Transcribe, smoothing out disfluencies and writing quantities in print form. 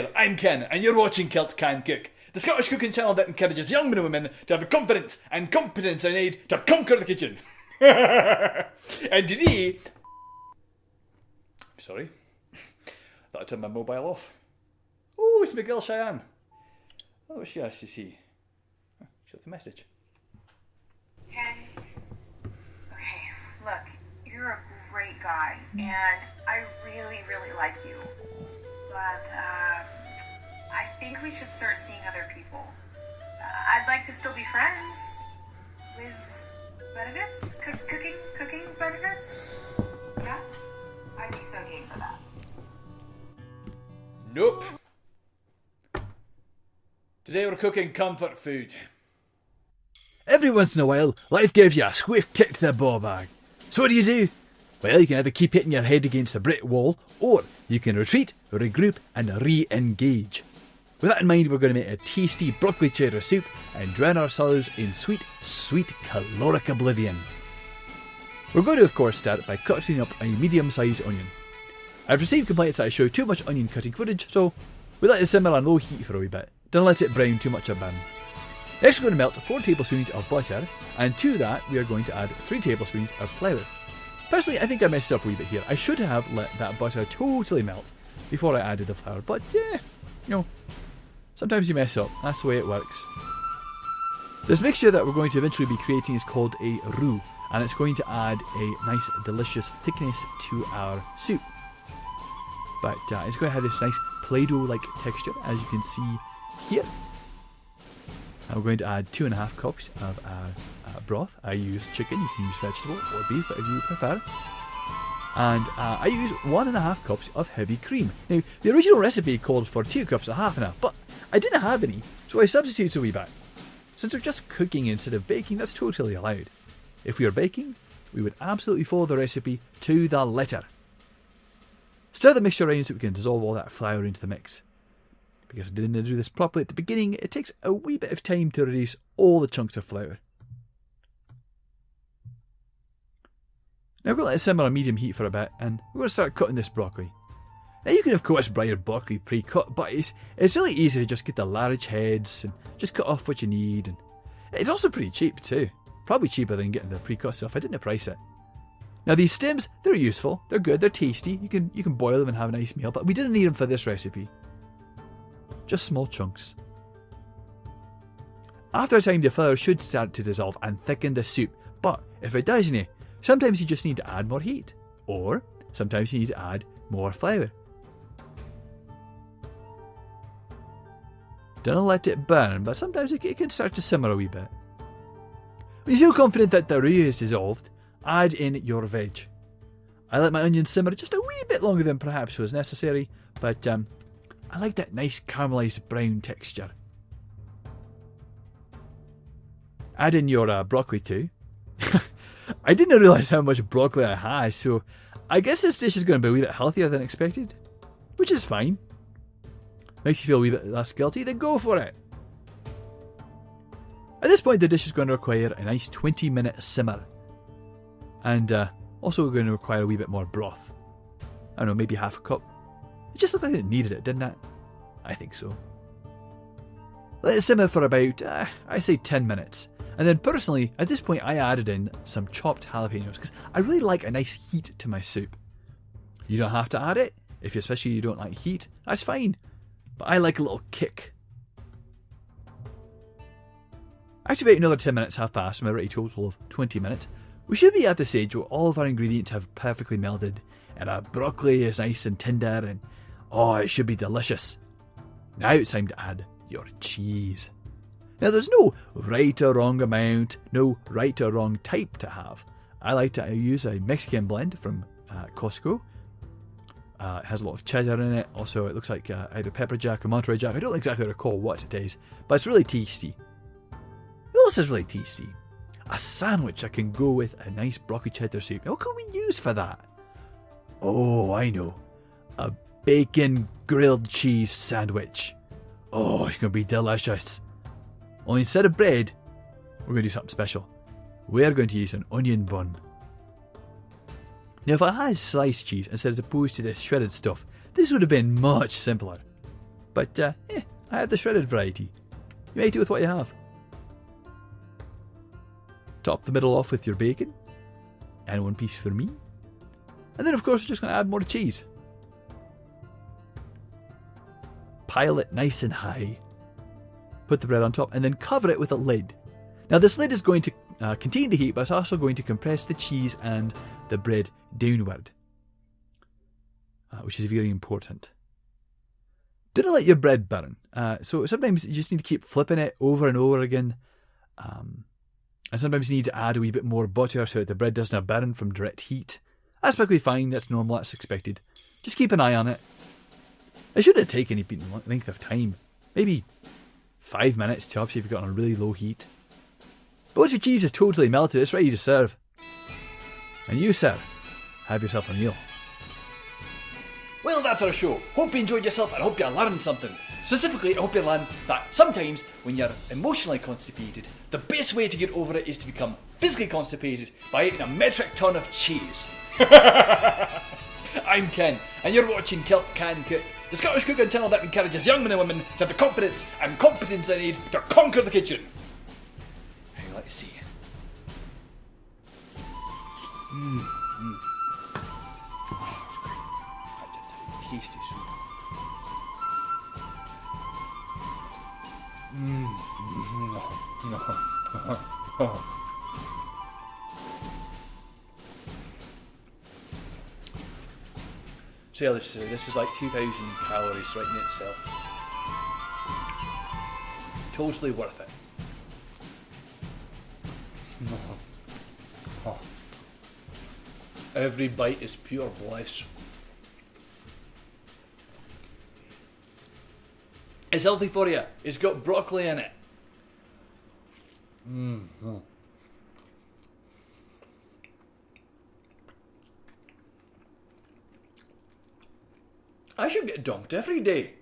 there, I'm Ken, and you're watching Celt Can Cook, the Scottish cooking channel that encourages young men and women to have the confidence and competence they need to conquer the kitchen. And today... Sorry. Thought I turned my mobile off. Oh, it's my girl Cheyenne. Oh, what she has to see. She left a message. Ken, okay, look, you're a great guy, and I really, really like you. But, I think we should start seeing other people. I'd like to still be friends with benefits, cooking benefits. Yeah, I'd be so game for that. Nope. Today we're cooking comfort food. Every once in a while, life gives you a swift kick to the ball bag. So what do? Well, you can either keep hitting your head against a brick wall, or you can retreat, regroup, and re-engage. With that in mind, we're going to make a tasty broccoli cheddar soup and drown ourselves in sweet, sweet caloric oblivion. We're going to, of course, start by cutting up a medium-sized onion. I've received complaints that I show too much onion cutting footage, so we let it simmer on low heat for a wee bit. Don't let it brown too much or burn. Next we're going to melt 4 tablespoons of butter, and to that we are going to add 3 tablespoons of flour. Personally, I think I messed up a wee bit here. I should have let that butter totally melt before I added the flour, but yeah, sometimes you mess up. That's the way it works. This mixture that we're going to eventually be creating is called a roux, and it's going to add a nice delicious thickness to our soup. But it's going to have this nice Play-Doh-like texture, as you can see here. And we're going to add 2.5 cups of broth. I use chicken, you can use vegetable or beef, whatever you prefer. And I use 1.5 cups of heavy cream. Now, the original recipe called for 2 cups of half and half, but I didn't have any, so I substituted a wee bit. Since we're just cooking instead of baking, that's totally allowed. If we were baking, we would absolutely follow the recipe to the letter. Stir the mixture around so we can dissolve all that flour into the mix. Because I didn't do this properly at the beginning, it takes a wee bit of time to reduce all the chunks of flour. Now we're going to let it simmer on medium heat for a bit, and we're going to start cutting this broccoli. Now you can of course buy your broccoli pre-cut, but it's really easy to just get the large heads and just cut off what you need. And it's also pretty cheap too. Probably cheaper than getting the pre-cut stuff. I didn't price it. Now these stems, they're useful, they're good, they're tasty. You can boil them and have a nice meal, but we didn't need them for this recipe. Just small chunks. After a time, the flour should start to dissolve and thicken the soup, but if it doesn't, sometimes you just need to add more heat, or sometimes you need to add more flour. Don't let it burn, but sometimes it can start to simmer a wee bit. When you feel confident that the roux is dissolved, add in your veg. I let my onions simmer just a wee bit longer than perhaps was necessary, but I like that nice caramelised brown texture. Add in your broccoli too. I didn't realise how much broccoli I had, so I guess this dish is going to be a wee bit healthier than expected, which is fine. Makes you feel a wee bit less guilty, then go for it. At this point the dish is going to require a nice 20-minute simmer. And also we're going to require a wee bit more broth. I don't know, maybe half a cup. It just looked like it needed it, didn't it? I think so. Let it simmer for about, I say 10 minutes. And then personally, at this point I added in some chopped jalapenos because I really like a nice heat to my soup. You don't have to add it, especially you don't like heat, that's fine. But I like a little kick. After about another 10 minutes have passed from a total of 20 minutes, we should be at the stage where all of our ingredients have perfectly melded and our broccoli is nice and tender and it should be delicious. Now it's time to add your cheese. Now there's no right or wrong amount, no right or wrong type to have. I like to use a Mexican blend from Costco. It has a lot of cheddar in it. Also it looks like either pepper jack or Monterey jack. I don't exactly recall what it is, but it's really tasty. What else is really tasty? A sandwich that can go with a nice broccoli cheddar soup. Now, what can we use for that? Oh, I know. A bacon grilled cheese sandwich. Oh, it's going to be delicious. Only instead of bread, we're going to do something special. We're going to use an onion bun. Now, if I had sliced cheese instead as opposed to this shredded stuff, this would have been much simpler. But I have the shredded variety. You make do with what you have. Top the middle off with your bacon. And 1 piece for me. And then of course we're just going to add more cheese. Pile it nice and high. Put the bread on top and then cover it with a lid. Now this lid is going to contain the heat, but it's also going to compress the cheese and the bread downward. Which is very important. Do not let your bread burn. So sometimes you just need to keep flipping it over and over again. And sometimes you need to add a wee bit more butter so that the bread doesn't burn from direct heat. That's perfectly fine, that's normal, that's expected. Just keep an eye on it. It shouldn't take any length of time. Maybe 5 minutes tops if you've got on a really low heat. But once your cheese is totally melted, it's ready to serve. And you, sir, have yourself a meal. Well, that's our show. Hope you enjoyed yourself and hope you learned something. Specifically, I hope you learned that sometimes when you're emotionally constipated, the best way to get over it is to become physically constipated by eating a metric ton of cheese. I'm Ken, and you're watching Celt Can Cook, the Scottish cooking channel that encourages young men and women to have the confidence and competence they need to conquer the kitchen. Hey, let's see. That's a tasty soup. Seriously, this was like 2,000 calories right in itself. Totally worth it. Every bite is pure bliss. It's healthy for you. It's got broccoli in it. I should get dumped every day.